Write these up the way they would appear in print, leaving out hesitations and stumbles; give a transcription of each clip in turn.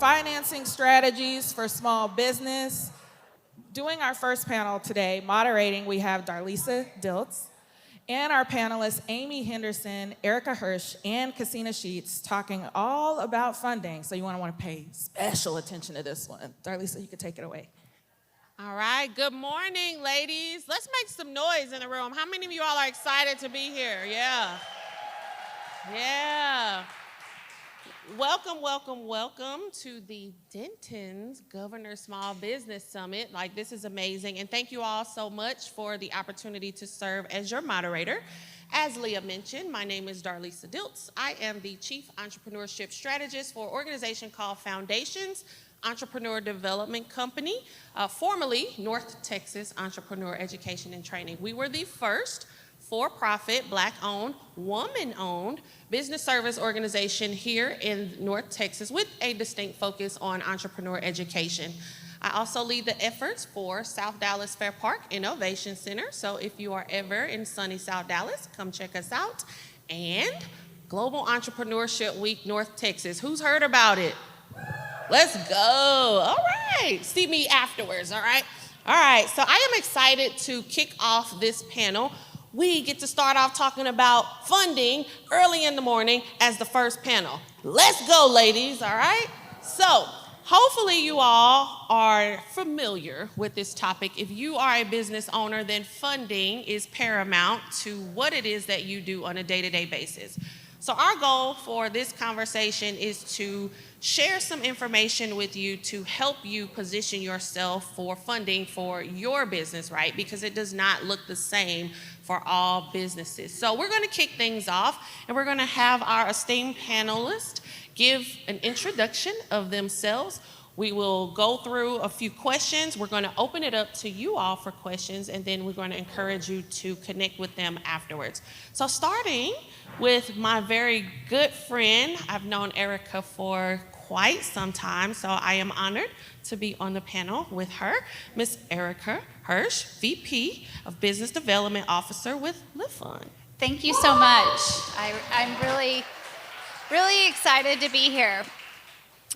financing strategies for small business. Doing our first panel today, moderating, we have Darlissa Diltz, and our panelists, Amy Henderson, Erika Hersh, and Kissena Sheets, talking all about funding. So you want to pay special attention to this one. Darlissa, you can take it away. All right, good morning, ladies. Let's make some noise in the room. How many of you all are excited to be here? Yeah. Welcome, welcome, welcome to the Denton's Governor Small Business Summit. This is amazing. And thank you all so much for the opportunity to serve as your moderator. As Leah mentioned, my name is Darlissa Diltz. I am the Chief Entrepreneurship Strategist for an organization called Foundations Entrepreneur Development Company, formerly North Texas Entrepreneur Education and Training. We were the first for-profit, Black-owned, woman-owned business service organization here in North Texas with a distinct focus on entrepreneur education. I also lead the efforts for South Dallas Fair Park Innovation Center. So if you are ever in sunny South Dallas, come check us out. And Global Entrepreneurship Week North Texas. Who's heard about it? Let's go. All right. See me afterwards, all right? All right. So I am excited to kick off this panel. We get to start off talking about funding early in the morning as the first panel. Let's go, ladies, all right? So hopefully you all are familiar with this topic. If you are a business owner, then funding is paramount to what it is that you do on a day-to-day basis. So our goal for this conversation is to share some information with you to help you position yourself for funding for your business, right? Because it does not look the same for all businesses. So we're gonna kick things off and we're gonna have our esteemed panelists give an introduction of themselves. We will go through a few questions. We're gonna open it up to you all for questions, and then we're gonna encourage you to connect with them afterwards. So starting with my very good friend, I've known Erika for quite some time, so I am honored to be on the panel with her, Miss Erika Hersh, VP of Business Development Officer with LiftFund. Thank you so much. I'm really excited to be here.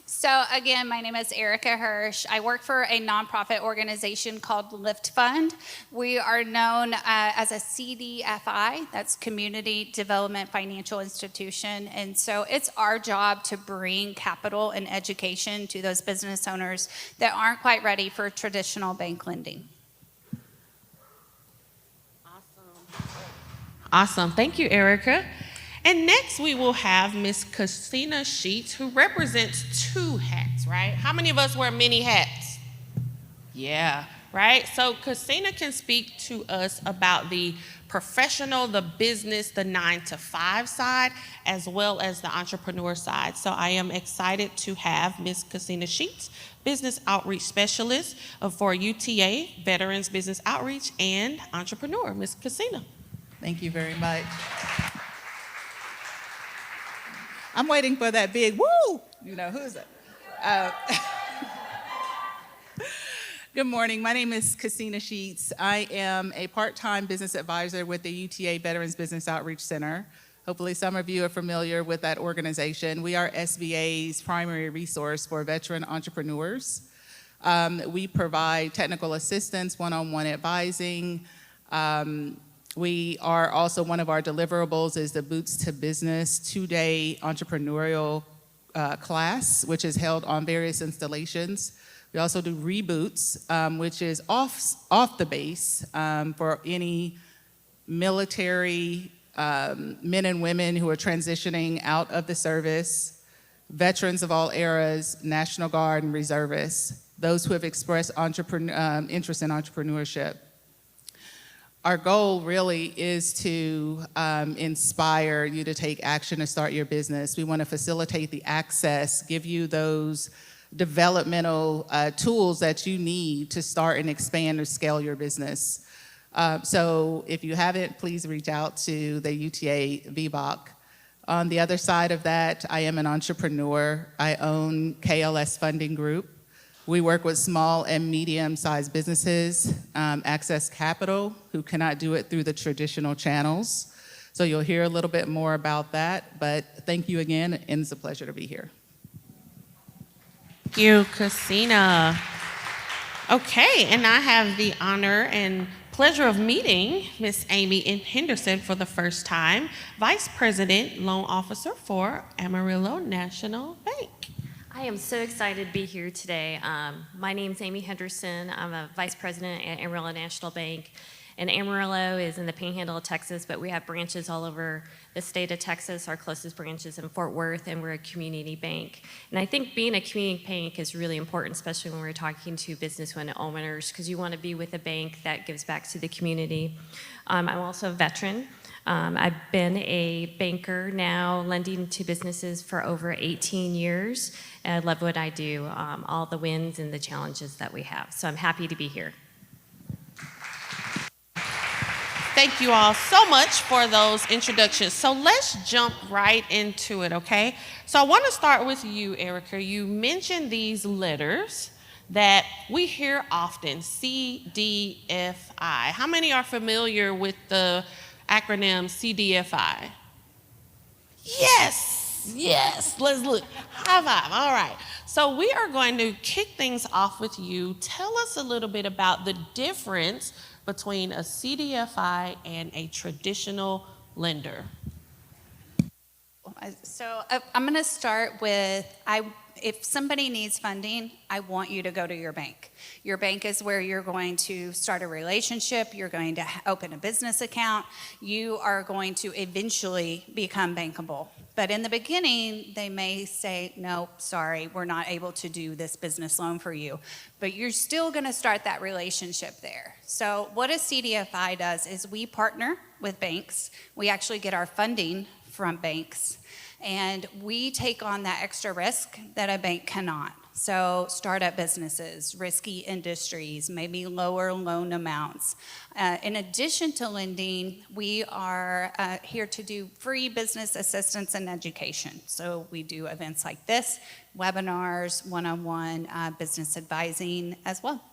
So again, my name is Erika Hersh. I work for a nonprofit organization called LiftFund. We are known as a CDFI, that's Community Development Financial Institution. And so it's our job to bring capital and education to those business owners that aren't quite ready for traditional bank lending. Awesome. Thank you, Erika. And next we will have Miss Kissena Sheets, who represents two hats, right? How many of us wear many hats? Yeah, right? So Kissena can speak to us about the professional, the business, the 9-to-5 side, as well as the entrepreneur side. So I am excited to have Miss Kissena Sheets, Business Outreach Specialist for UTA-Veterans Business Outreach and Entrepreneur. Miss Kissena. Thank you very much. I'm waiting for that big woo. You know, who's that? Good morning. My name is Kissena Sheets. I am a part-time business advisor with the UTA-Veterans Business Outreach Center. Hopefully some of you are familiar with that organization. We are SVA's primary resource for veteran entrepreneurs. We provide technical assistance, one-on-one advising. We are also, one of our deliverables is the Boots to Business 2-day entrepreneurial class, which is held on various installations. We also do reboots, which is off the base for any military men and women who are transitioning out of the service, veterans of all eras, National Guard and reservists, those who have expressed interest in entrepreneurship. Our goal really is to inspire you to take action to start your business. We want to facilitate the access, give you those developmental tools that you need to start and expand or scale your business. So if you haven't, please reach out to the UTA VBOC. On the other side of that, I am an entrepreneur. I own KLS Funding Group. We work with small and medium-sized businesses, access capital, who cannot do it through the traditional channels. So you'll hear a little bit more about that, but thank you again, and it's a pleasure to be here. Thank you, Kissena. Okay, and I have the honor and pleasure of meeting Miss Amy Henderson for the first time, Vice President, Loan Officer for Amarilla National Bank. I am so excited to be here today. My name is Amy Henderson. I'm a Vice President at Amarilla National Bank. And Amarillo is in the Panhandle of Texas, but we have branches all over the state of Texas. Our closest branch is in Fort Worth, and we're a community bank. And I think being a community bank is really important, especially when we're talking to business owners, because you want to be with a bank that gives back to the community. I'm also a veteran. I've been a banker now, lending to businesses for over 18 years. And I love what I do, all the wins and the challenges that we have. So I'm happy to be here. Thank you all so much for those introductions. So let's jump right into it, okay? So I want to start with you, Erika. You mentioned these letters that we hear often, CDFI. How many are familiar with the acronym CDFI? Yes, let's look. High five, all right. So we are going to kick things off with you. Tell us a little bit about the difference between a CDFI and a traditional lender. So I'm going to start with, if somebody needs funding, I want you to go to your bank. Your bank is where you're going to start a relationship. You're going to open a business account. You are going to eventually become bankable. But in the beginning, they may say, no, sorry, we're not able to do this business loan for you. But you're still going to start that relationship there. So what a CDFI does is we partner with banks. We actually get our funding from banks. And we take on that extra risk that a bank cannot. So startup businesses, risky industries, maybe lower loan amounts. In addition to lending, we are here to do free business assistance and education. So we do events like this, webinars, one-on-one business advising as well.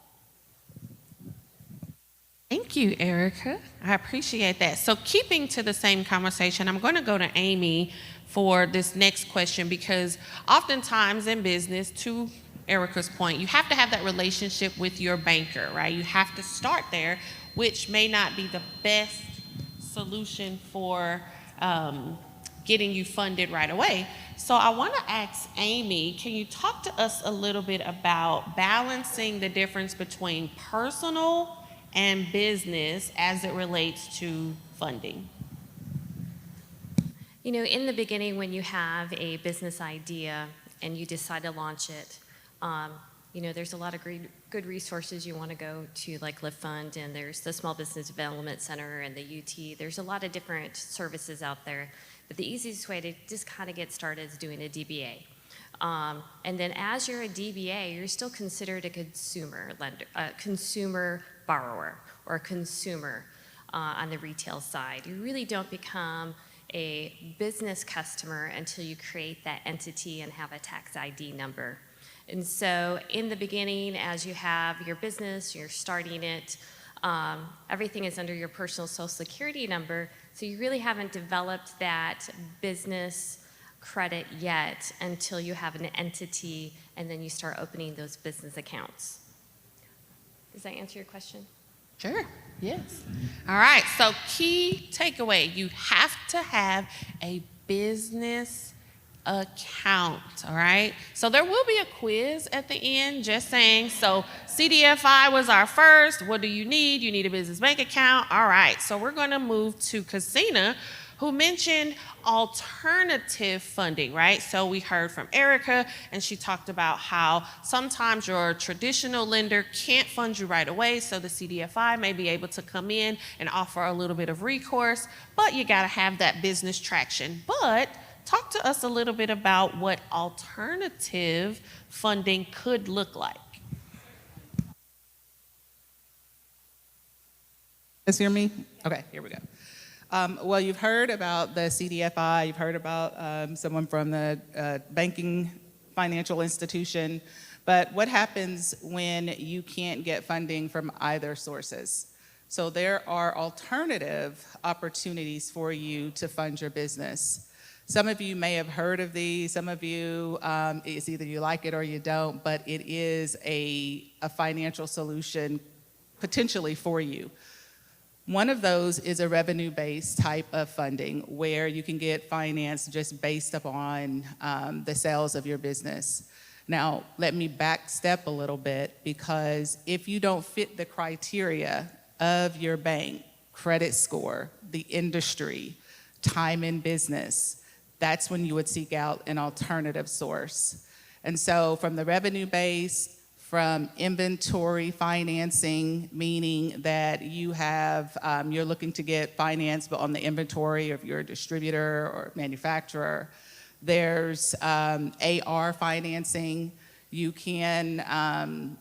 Thank you, Erika. I appreciate that. So keeping to the same conversation, I'm going to go to Amy for this next question, because oftentimes in business, to Erika's point, you have to have that relationship with your banker, right? You have to start there, which may not be the best solution for getting you funded right away. So I want to ask Amy, can you talk to us a little bit about balancing the difference between personal and business as it relates to funding? You know, in the beginning, when you have a business idea and you decide to launch it, you know, there's a lot of good resources you want to go to, like LiftFund, and there's the Small Business Development Center and the UT. There's a lot of different services out there. But the easiest way to just kind of get started is doing a DBA. And then as you're a DBA, you're still considered a consumer lender, a consumer borrower, or a consumer on the retail side. You really don't become a business customer until you create that entity and have a tax ID number. And so in the beginning, as you have your business, you're starting it, everything is under your personal social security number, so you really haven't developed that business credit yet until you have an entity and then you start opening those business accounts. Does that answer your question? Sure, yes. All right, so key takeaway, you have to have a business account, all right? So there will be a quiz at the end, just saying, so CDFI was our first, what do you need? You need a business bank account, all right. So we're gonna move to Kissena, who mentioned alternative funding, right? So we heard from Erika, and she talked about how sometimes your traditional lender can't fund you right away, so the CDFI may be able to come in and offer a little bit of recourse, but you gotta have that business traction. But talk to us a little bit about what alternative funding could look like. Guys hear me? Okay, here we go. Well, you've heard about the CDFI, you've heard about someone from the banking financial institution, but what happens when you can't get funding from either sources? So there are alternative opportunities for you to fund your business. Some of you may have heard of these. Some of you, it's either you like it or you don't, but it is a financial solution potentially for you. One of those is a revenue-based type of funding where you can get finance just based upon the sales of your business. Now, let me back step a little bit, because if you don't fit the criteria of your bank, credit score, the industry, time in business, that's when you would seek out an alternative source. And so from the revenue base, from inventory financing, meaning that you have, you're looking to get finance but on the inventory of your distributor or manufacturer. There's AR financing. You can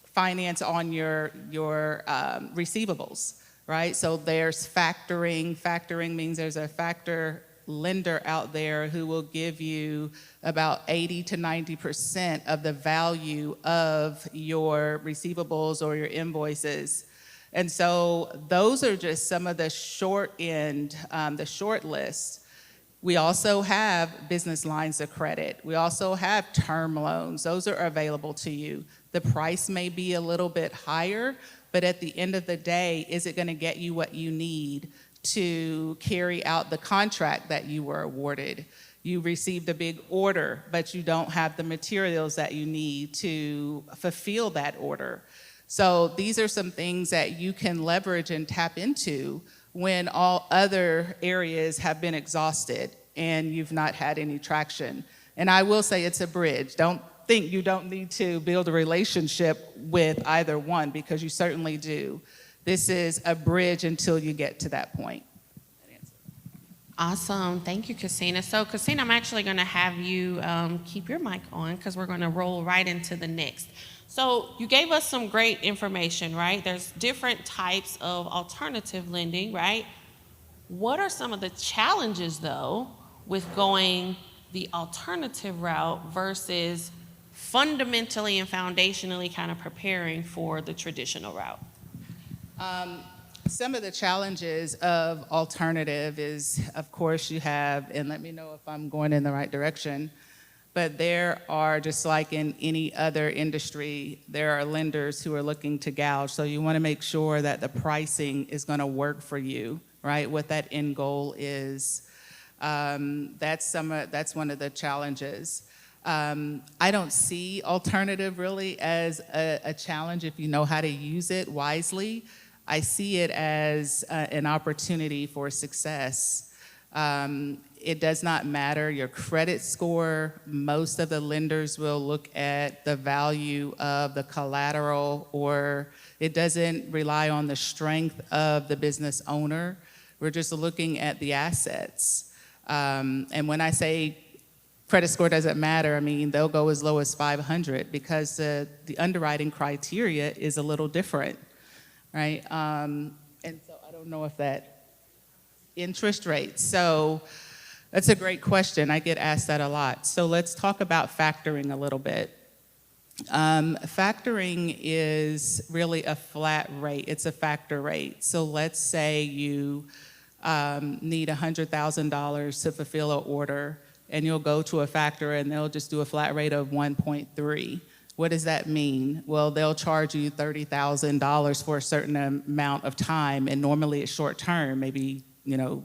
finance on your receivables, right? So there's factoring. Factoring means there's a factor lender out there who will give you about 80 to 90% of the value of your receivables or your invoices. And so those are just some of the short end, the short list. We also have business lines of credit. We also have term loans. Those are available to you. The price may be a little bit higher, but at the end of the day, is it going to get you what you need to carry out the contract that you were awarded? You received a big order, but you don't have the materials that you need to fulfill that order. So these are some things that you can leverage and tap into when all other areas have been exhausted and you've not had any traction. And I will say it's a bridge. Don't think you don't need to build a relationship with either one, because you certainly do. This is a bridge until you get to that point. Awesome. Thank you, Kissena. So, Kissena, I'm actually going to have you keep your mic on, because we're going to roll right into the next. So you gave us some great information, right? There's different types of alternative lending, right? What are some of the challenges, though, with going the alternative route versus fundamentally and foundationally kind of preparing for the traditional route? Some of the challenges of alternative is, of course, you have, and let me know if I'm going in the right direction, but there are, just like in any other industry, there are lenders who are looking to gouge. So you want to make sure that the pricing is going to work for you, right? What that end goal is. That's one of the challenges. I don't see alternative really as a challenge if you know how to use it wisely. I see it as an opportunity for success. It does not matter your credit score. Most of the lenders will look at the value of the collateral, or it doesn't rely on the strength of the business owner. We're just looking at the assets. And when I say credit score doesn't matter, I mean, they'll go as low as 500 because the underwriting criteria is a little different. Right? And so I don't know if that interest rates. So that's a great question. I get asked that a lot. So let's talk about factoring a little bit. Factoring is really a flat rate. It's a factor rate. So let's say you need $100,000 to fulfill an order, and you'll go to a factor and they'll just do a flat rate of 1.3. What does that mean? Well, they'll charge you $30,000 for a certain amount of time, and normally it's short term, maybe, 12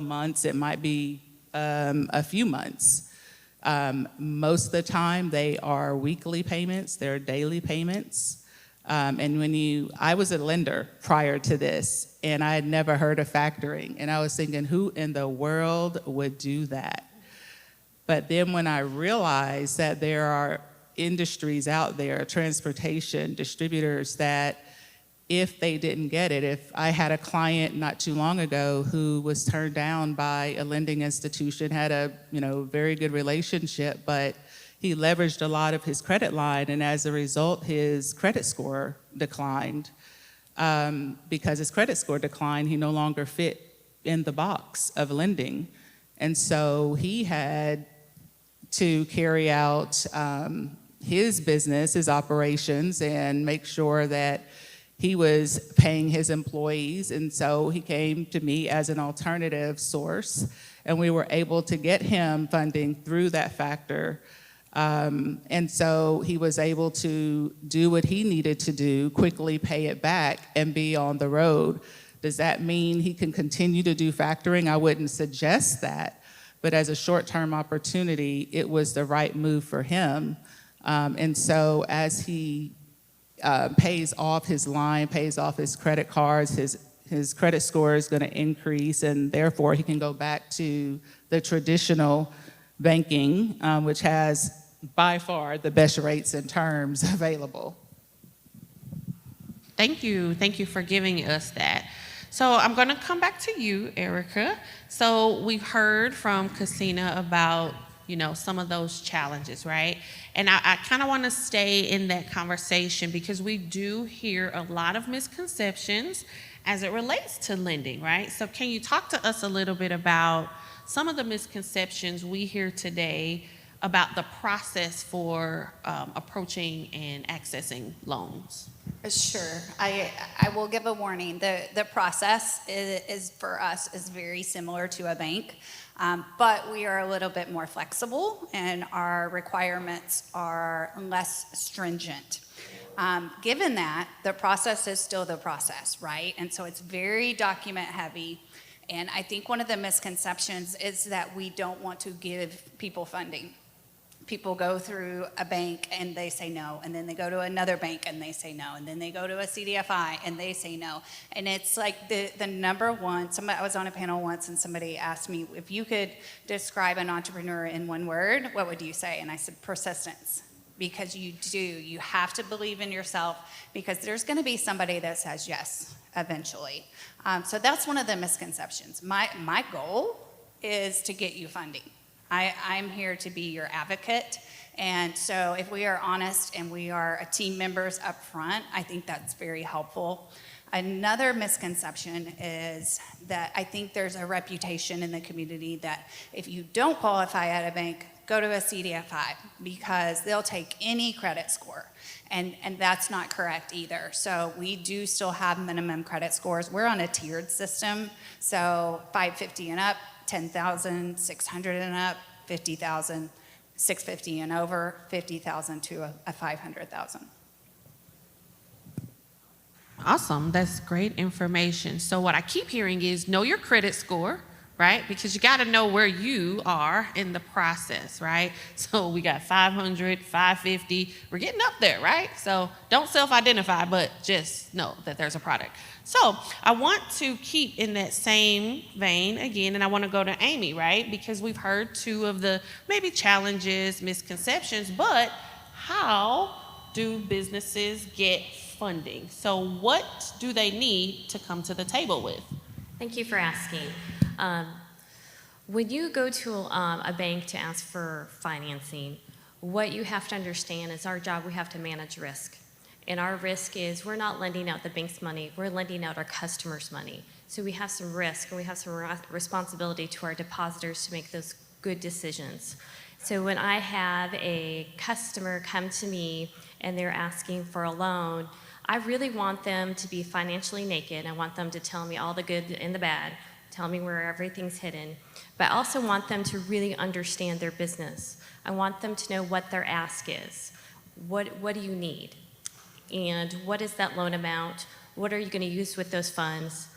months. It might be a few months. Most of the time, they are weekly payments. They're daily payments. And I was a lender prior to this, and I had never heard of factoring. And I was thinking, who in the world would do that? But then when I realized that there are industries out there, transportation, distributors, that if they didn't get it, if I had a client not too long ago who was turned down by a lending institution, had a very good relationship, but he leveraged a lot of his credit line, and as a result, his credit score declined. Because his credit score declined, he no longer fit in the box of lending. And so he had to carry out his business, his operations, and make sure that he was paying his employees, and so he came to me as an alternative source, and we were able to get him funding through that factor. And so he was able to do what he needed to do, quickly pay it back, and be on the road. Does that mean he can continue to do factoring? I wouldn't suggest that, but as a short-term opportunity, it was the right move for him. And so as he pays off his line, pays off his credit cards, his credit score is going to increase, and therefore he can go back to the traditional banking, which has by far the best rates and terms available. Thank you. Thank you for giving us that. So I'm going to come back to you, Erika. So we've heard from Kissena about, some of those challenges, right? And I kind of want to stay in that conversation because we do hear a lot of misconceptions as it relates to lending, right? So can you talk to us a little bit about some of the misconceptions we hear today about the process for approaching and accessing loans? Sure. I will give a warning. The process is for us is very similar to a bank, but we are a little bit more flexible and our requirements are less stringent. Given that, the process is still the process, right? And so it's very document heavy. And I think one of the misconceptions is that we don't want to give people funding. People go through a bank and they say no, and then they go to another bank and they say no, and then they go to a CDFI and they say no. And it's like the number one, I was on a panel once and somebody asked me, if you could describe an entrepreneur in one word, what would you say? And I said, persistence. Because you have to believe in yourself, because there's gonna be somebody that says yes eventually. So that's one of the misconceptions. My goal is to get you funding. I'm here to be your advocate, and so if we are honest and we are team members up front, I think that's very helpful. Another misconception is that I think there's a reputation in the community that if you don't qualify at a bank, go to a CDFI because they'll take any credit score. And that's not correct either. So we do still have minimum credit scores. We're on a tiered system, so 550 and up, 10,000, 600 and up, 50,000, 650 and over, 50,000 to a 500,000. Awesome. That's great information. So what I keep hearing is know your credit score, right? Because you got to know where you are in the process, right? So we got 500, 550. We're getting up there, right? So don't self-identify, but just know that there's a product. So I want to keep in that same vein again, and I want to go to Amy, right? Because we've heard two of the maybe challenges, misconceptions, but how do businesses get funding? So what do they need to come to the table with? Thank you for asking. When you go to a bank to ask for financing, what you have to understand is our job, we have to manage risk. And our risk is we're not lending out the bank's money, we're lending out our customers' money. So we have some risk and we have some responsibility to our depositors to make those good decisions. So when I have a customer come to me and they're asking for a loan, I really want them to be financially naked. I want them to tell me all the good and the bad, tell me where everything's hidden. But I also want them to really understand their business. I want them to know what their ask is. What do you need? And what is that loan amount? What are you going to use with those funds?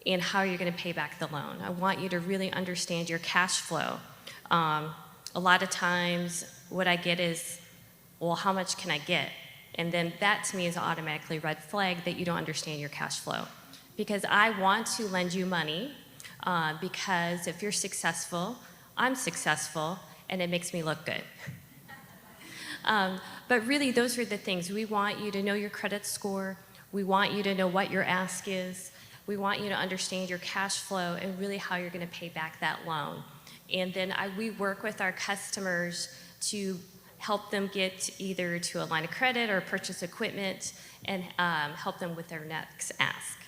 And how are you going to pay back the loan? I want you to really understand your cash flow. A lot of times what I get is, well, how much can I get? And then that to me is automatically a red flag that you don't understand your cash flow. Because I want to lend you money because if you're successful, I'm successful, and it makes me look good. But really, those are the things. We want you to know your credit score. We want you to know what your ask is. We want you to understand your cash flow and really how you're going to pay back that loan. And then we work with our customers to help them get either to a line of credit or purchase equipment and help them with their next ask.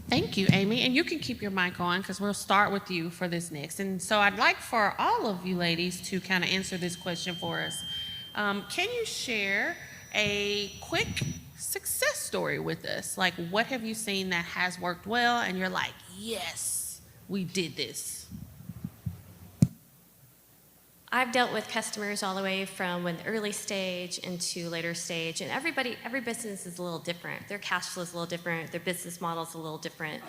Thank you, Amy. And you can keep your mic on because we'll start with you for this next. And so I'd like for all of you ladies to kind of answer this question for us. Can you share a quick success story with us. Like, what have you seen that has worked well and you're like, yes, we did this? I've dealt with customers all the way from when the early stage into later stage, and every business is a little different. Their cash flow is a little different, their business model is a little different.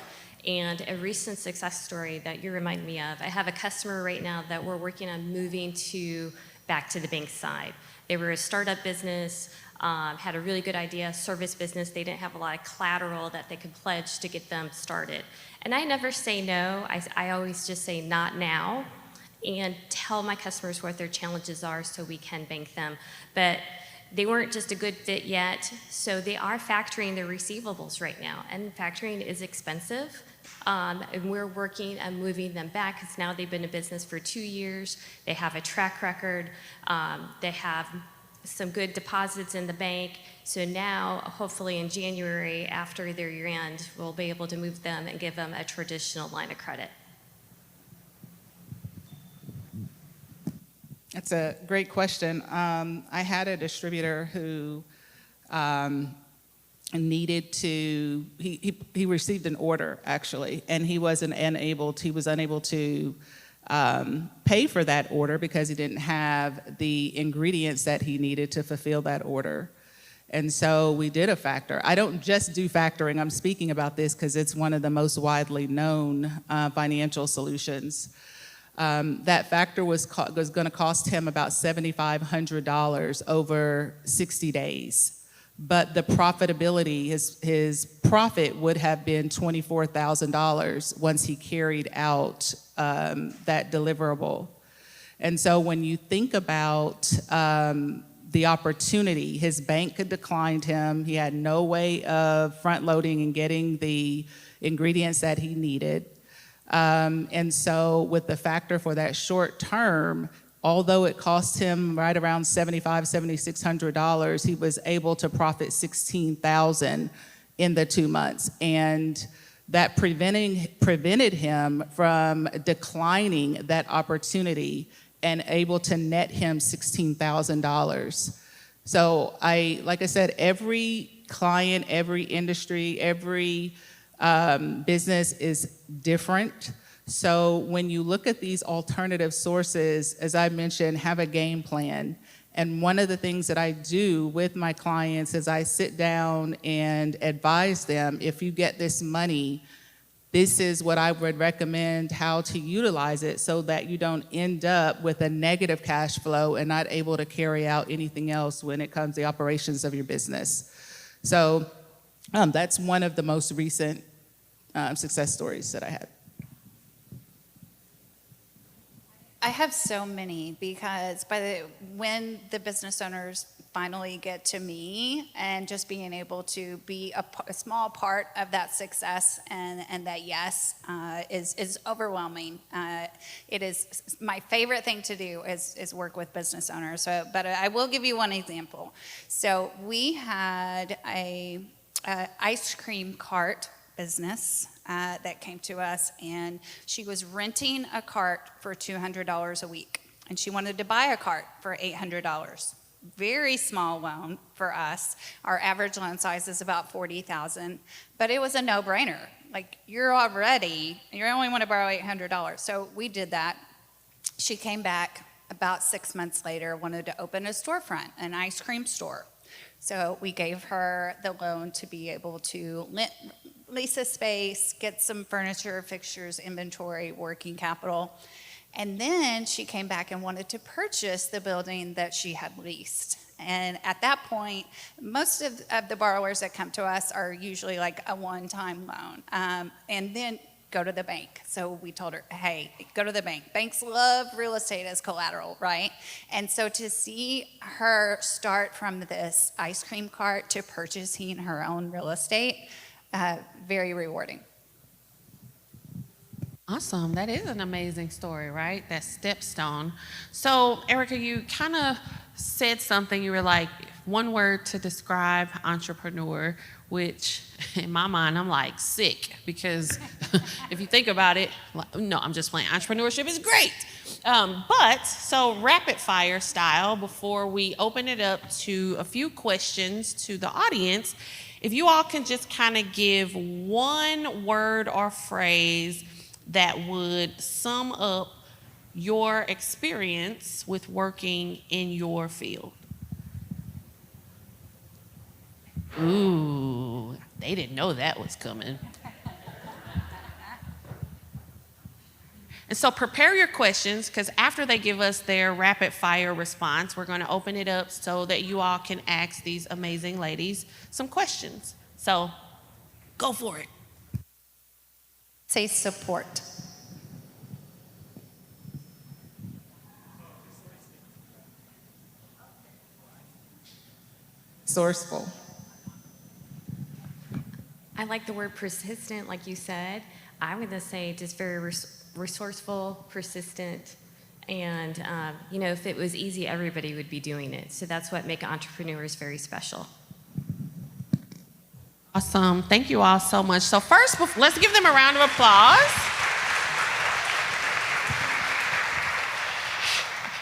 And a recent success story that you remind me of, I have a customer right now that we're working on moving back to the bank side. They were a startup business, had a really good idea, service business. They didn't have a lot of collateral that they could pledge to get them started. And I never say no, I always just say not now, and tell my customers what their challenges are so we can bank them. But they weren't just a good fit yet, so they are factoring their receivables right now, and factoring is expensive. And we're working on moving them back because now they've been in business for 2 years. They have a track record. They have some good deposits in the bank. So now, hopefully in January, after their year end, we'll be able to move them and give them a traditional line of credit. That's a great question. I had a distributor who needed to, he received an order actually, and he was unable to pay for that order because he didn't have the ingredients that he needed to fulfill that order. And so we did a factor. I don't just do factoring. I'm speaking about this because it's one of the most widely known financial solutions. That factor was going to cost him about $7,500 over 60 days. But the profitability, his profit would have been $24,000 once he carried out that deliverable. And so when you think about the opportunity, his bank had declined him. He had no way of front loading and getting the ingredients that he needed. And so with the factor for that short term, although it cost him right around $7,600, he was able to profit $16,000 in the 2 months. And that prevented him from declining that opportunity and able to net him $16,000. So like I said, every client, every industry, every business is different. So when you look at these alternative sources, as I mentioned, have a game plan. And one of the things that I do with my clients is I sit down and advise them, if you get this money, this is what I would recommend how to utilize it so that you don't end up with a negative cash flow and not able to carry out anything else when it comes to the operations of your business. So that's one of the most recent success stories that I had. I have so many because when the business owners finally get to me and just being able to be a small part of that success and that yes is overwhelming. It is my favorite thing to do is work with business owners. So, but I will give you one example. So we had a ice cream cart business that came to us, and she was renting a cart for $200 a week, and she wanted to buy a cart for $800. Very small loan for us. Our average loan size is about $40,000, but it was a no-brainer. Like, you only want to borrow $800. So we did that. She came back about 6 months later, wanted to open a storefront, an ice cream store. So we gave her the loan to be able to lease a space, get some furniture, fixtures, inventory, working capital. And then she came back and wanted to purchase the building that she had leased. And at that point, most of the borrowers that come to us are usually like a one-time loan. And then go to the bank. So we told her, hey, go to the bank. Banks love real estate as collateral, right? And so to see her start from this ice cream cart to purchasing her own real estate, very rewarding. Awesome. That is an amazing story, right? That stepstone. So, Erika, you kind of said something. You were like, one word to describe entrepreneur. which in my mind, I'm like sick because if you think about it, no, I'm just playing. Entrepreneurship is great. But so rapid fire style, before we open it up to a few questions to the audience, if you all can just kind of give one word or phrase that would sum up your experience with working in your field. Ooh, they didn't know that was coming. And so prepare your questions, because after they give us their rapid fire response, we're going to open it up so that you all can ask these amazing ladies some questions. So go for it. Say support. Sourceful. I like the word persistent, like you said. I'm going to say just very resourceful, persistent, and if it was easy, everybody would be doing it. So that's what makes entrepreneurs very special. Awesome. Thank you all so much. So first, let's give them a round of applause.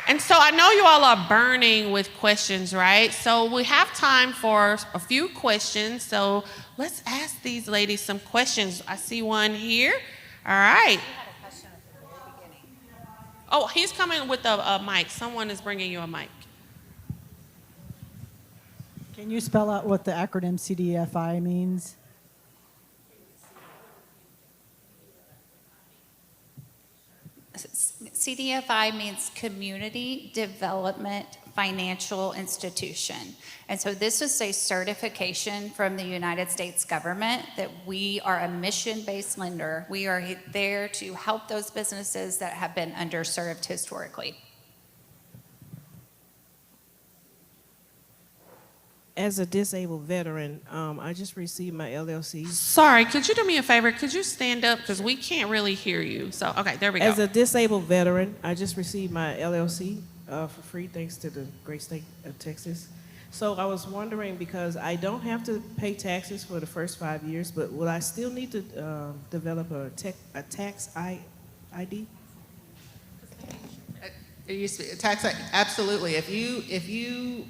And so I know you all are burning with questions, right? So we have time for a few questions. So let's ask these ladies some questions. I see one here. All right. Oh, he's coming with a mic. Someone is bringing you a mic. Can you spell out what the acronym CDFI means? CDFI means Community Development Financial Institution. And so this is a certification from the United States government that we are a mission-based lender. We are there to help those businesses that have been underserved historically. As a disabled veteran, I just received my LLC. Sorry, could you do me a favor? Could you stand up? Because we can't really hear you. So, okay, there we go. As a disabled veteran, I just received my LLC for free thanks to the great state of Texas. So I was wondering, because I don't have to pay taxes for the first 5 years, but will I still need to develop a tax ID? Absolutely. If you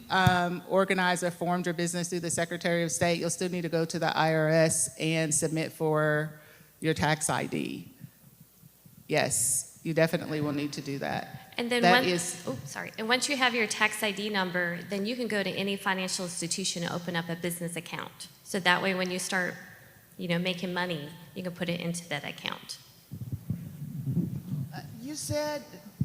organize or formed your business through the Secretary of State, you'll still need to go to the IRS and submit for your tax ID. Yes, you definitely will need to do that. And then And once you have your tax ID number, then you can go to any financial institution and open up a business account. So that way, when you start, making money, you can put it into that account. You said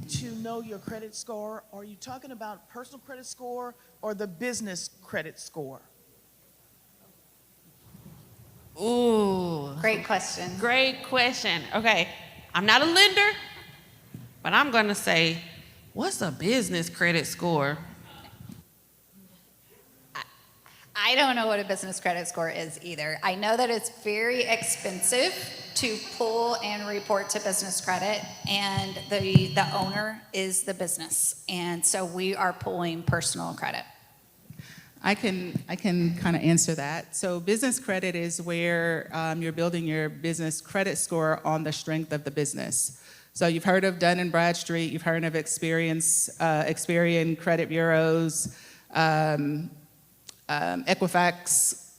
to know your credit score. Are you talking about personal credit score or the business credit score? Ooh. Great question. Great question. Okay, I'm not a lender, but I'm going to say, what's a business credit score? I don't know what a business credit score is either. I know that it's very expensive to pull and report to business credit, and the owner is the business. And so we are pulling personal credit. I can kind of answer that. So business credit is where you're building your business credit score on the strength of the business. So you've heard of Dun & Bradstreet, you've heard of Experian credit bureaus, Equifax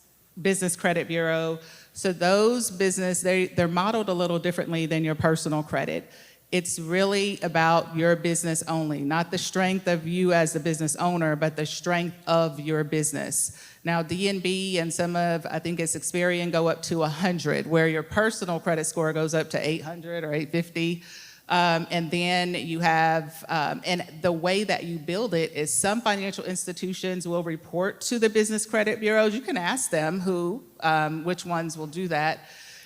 Business Credit Bureau. So those they're modeled a little differently than your personal credit. It's really about your business only, not the strength of you as the business owner, but the strength of your business. Now, DNB and some of, I think it's Experian, go up to 100, where your personal credit score goes up to 800 or 850. And then you have, and the way that you build it is some financial institutions will report to the business credit bureaus. You can ask them which ones will do that.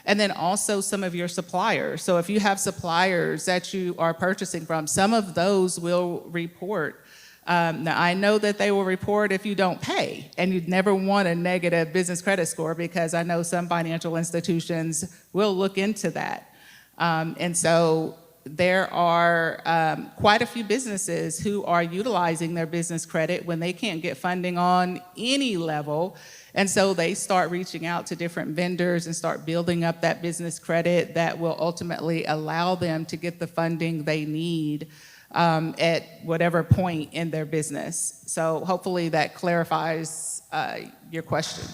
And then also some of your suppliers. So if you have suppliers that you are purchasing from, some of those will report. Now, I know that they will report if you don't pay, and you'd never want a negative business credit score, because I know some financial institutions will look into that. And so there are quite a few businesses who are utilizing their business credit when they can't get funding on any level. And so they start reaching out to different vendors and start building up that business credit that will ultimately allow them to get the funding they need at whatever point in their business. So hopefully that clarifies your question.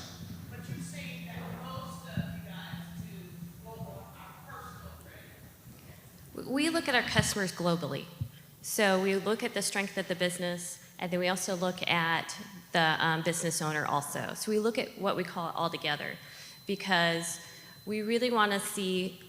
But you're saying that most of you guys do go on our personal credit. We look at our customers globally. So we look at the strength of the business, and then we also look at the business owner also. So we look at what we call it all together, because we really want to see,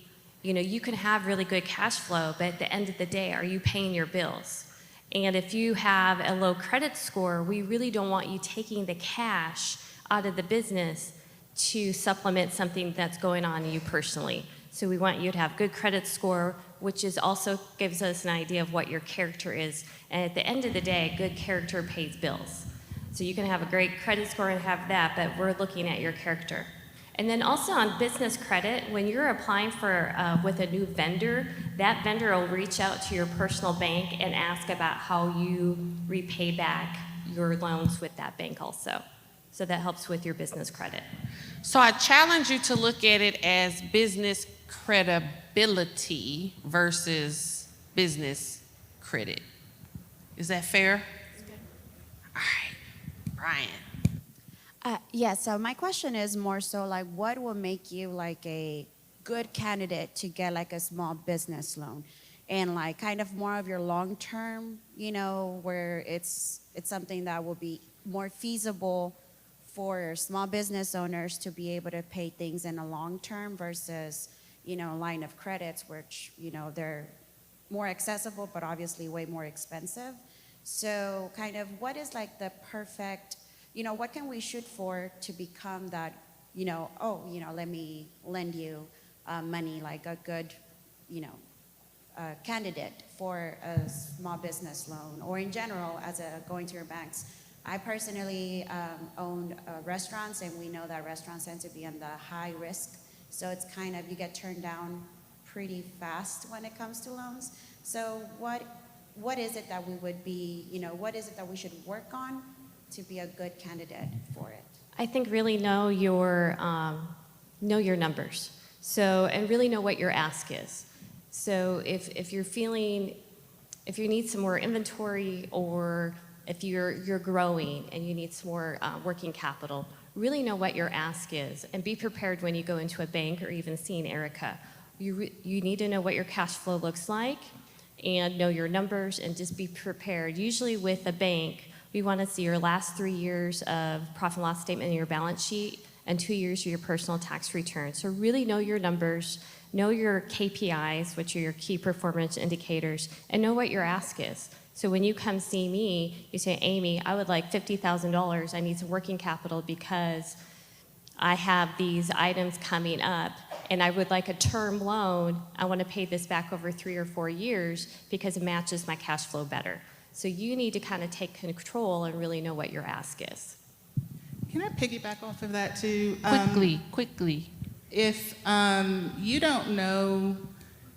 you can have really good cash flow, but at the end of the day, are you paying your bills? And if you have a low credit score, we really don't want you taking the cash out of the business to supplement something that's going on in you personally. So we want you to have good credit score, which is also gives us an idea of what your character is. And at the end of the day, good character pays bills. So you can have a great credit score and have that, but we're looking at your character. And then also on business credit, when you're applying for with a new vendor, that vendor will reach out to your personal bank and ask about how you repay back your loans with that bank also. So that helps with your business credit. So I challenge you to look at it as business credibility versus business credit. Is that fair? All right, Brian. Yeah, so my question is more so like, what will make you like a good candidate to get like a small business loan? And like kind of more of your long term, where it's something that will be more feasible for small business owners to be able to pay things in a long term versus, line of credits, which, they're more accessible, but obviously way more expensive. So kind of what is like the perfect, what can we shoot for to become that, let me lend you money, like a good, candidate for a small business loan, or in general as a going to your banks. I personally owned restaurants, and we know that restaurants tend to be on the high risk. So it's kind of, you get turned down pretty fast when it comes to loans. So what is it that we would be, what is it that we should work on to be a good candidate for it? I think really know your numbers. So, and really know what your ask is. So if you're feeling, if you need some more inventory, or if you're growing and you need some more working capital, really know what your ask is, and be prepared when you go into a bank or even seeing Erika. You need to know what your cash flow looks like and know your numbers, and just be prepared. Usually with a bank, we want to see your last 3 years of profit and loss statement in your balance sheet and 2 years of your personal tax return. So really know your numbers, know your KPIs, which are your key performance indicators, and know what your ask is. So when you come see me, you say, Amy, I would like $50,000. I need some working capital because I have these items coming up, and I would like a term loan. I want to pay this back over 3 or 4 years because it matches my cash flow better. So you need to kind of take control and really know what your ask is. Can I piggyback off of that too? Quickly. If you don't know,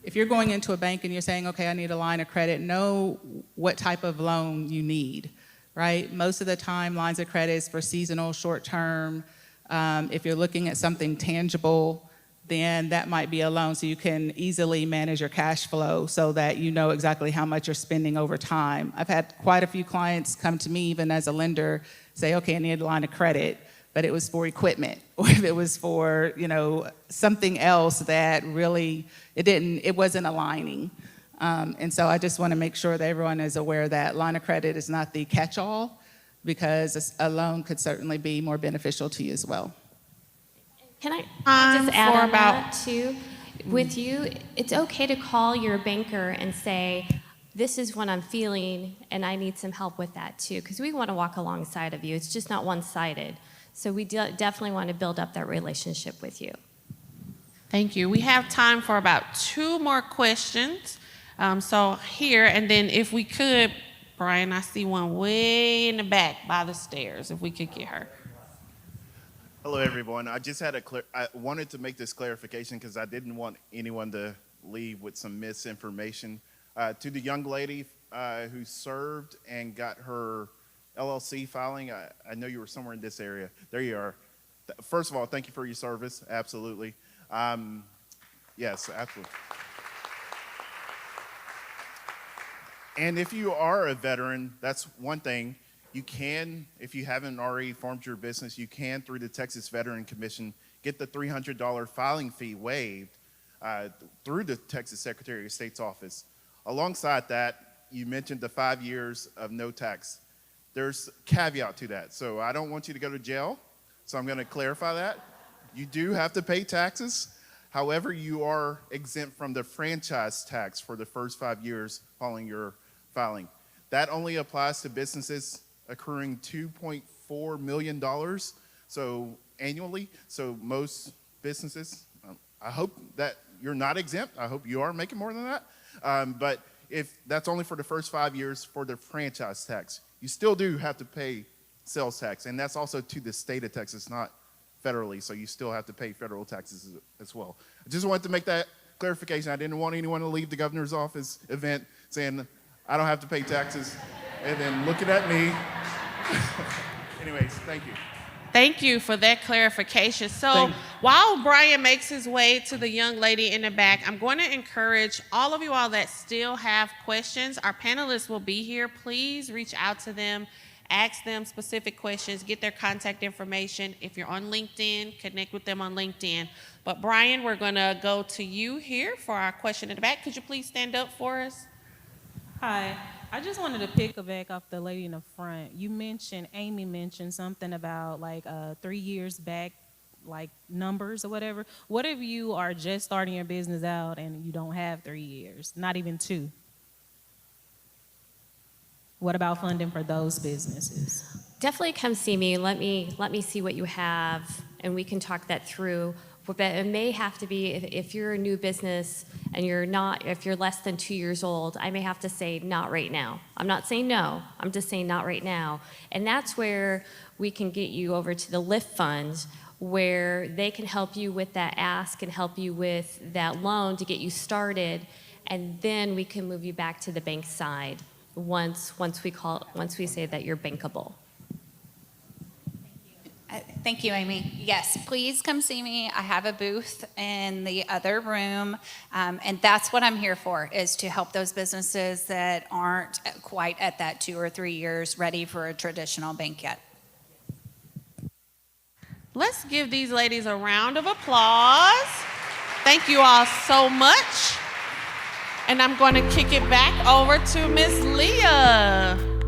if you're going into a bank and you're saying, okay, I need a line of credit, know what type of loan you need, right? Most of the time, lines of credit is for seasonal, short term. If you're looking at something tangible, then that might be a loan, so you can easily manage your cash flow so that you know exactly how much you're spending over time. I've had quite a few clients come to me, even as a lender, say, okay, I need a line of credit, but it was for equipment, or if it was for, something else that really, it wasn't aligning. And so I just want to make sure that everyone is aware that line of credit is not the catch-all, because a loan could certainly be more beneficial to you as well. Can I just add on that too? With you, it's okay to call your banker and say, this is what I'm feeling, and I need some help with that too, because we want to walk alongside of you. It's just not one-sided. So we definitely want to build up that relationship with you. Thank you. We have time for about 2 more questions. So here, and then if we could, Brian, I see one way in the back by the stairs, if we could get her. Hello, everyone. I just had I wanted to make this clarification because I didn't want anyone to leave with some misinformation. To the young lady who served and got her LLC filing, I know you were somewhere in this area. There you are. First of all, thank you for your service. Absolutely. Yes, absolutely. And if you are a veteran, that's one thing. You can, if you haven't already formed your business, you can, through the Texas Veteran Commission, get the $300 filing fee waived through the Texas Secretary of State's office. Alongside that, you mentioned the 5 years of no tax. There's a caveat to that. So I don't want you to go to jail, so I'm going to clarify that. You do have to pay taxes. However, you are exempt from the franchise tax for the first 5 years following your filing. That only applies to businesses accruing $2.4 million so annually. So most businesses, I hope that you're not exempt. I hope you are making more than that. But if that's only for the first 5 years for the franchise tax, you still do have to pay sales tax. And that's also to the state of Texas, not federally. So you still have to pay federal taxes as well. I just wanted to make that clarification. I didn't want anyone to leave the governor's office event saying, I don't have to pay taxes, and then looking at me. Anyways, thank you. Thank you for that clarification. So while Brian makes his way to the young lady in the back, I'm going to encourage all of you all that still have questions. Our panelists will be here. Please reach out to them, ask them specific questions, get their contact information. If you're on LinkedIn, connect with them on LinkedIn. But Brian, we're going to go to you here for our question in the back. Could you please stand up for us? Hi, I just wanted to pick back off the lady in the front. Amy mentioned something about like 3 years back, like numbers or whatever. What if you are just starting your business out and you don't have 3 years, not even 2? What about funding for those businesses? Definitely come see me. Let me see what you have, and we can talk that through. But it may have to be, if you're a new business and if you're less than 2 years old, I may have to say, not right now. I'm not saying no, I'm just saying not right now. And that's where we can get you over to the LiftFund, where they can help you with that ask and help you with that loan to get you started. And then we can move you back to the bank side once we say that you're bankable. Thank you, Amy. Yes, please come see me. I have a booth in the other room, and that's what I'm here for, is to help those businesses that aren't quite at that 2 or 3 years ready for a traditional bank yet. Let's give these ladies a round of applause. Thank you all so much. And I'm going to kick it back over to Miss Leah.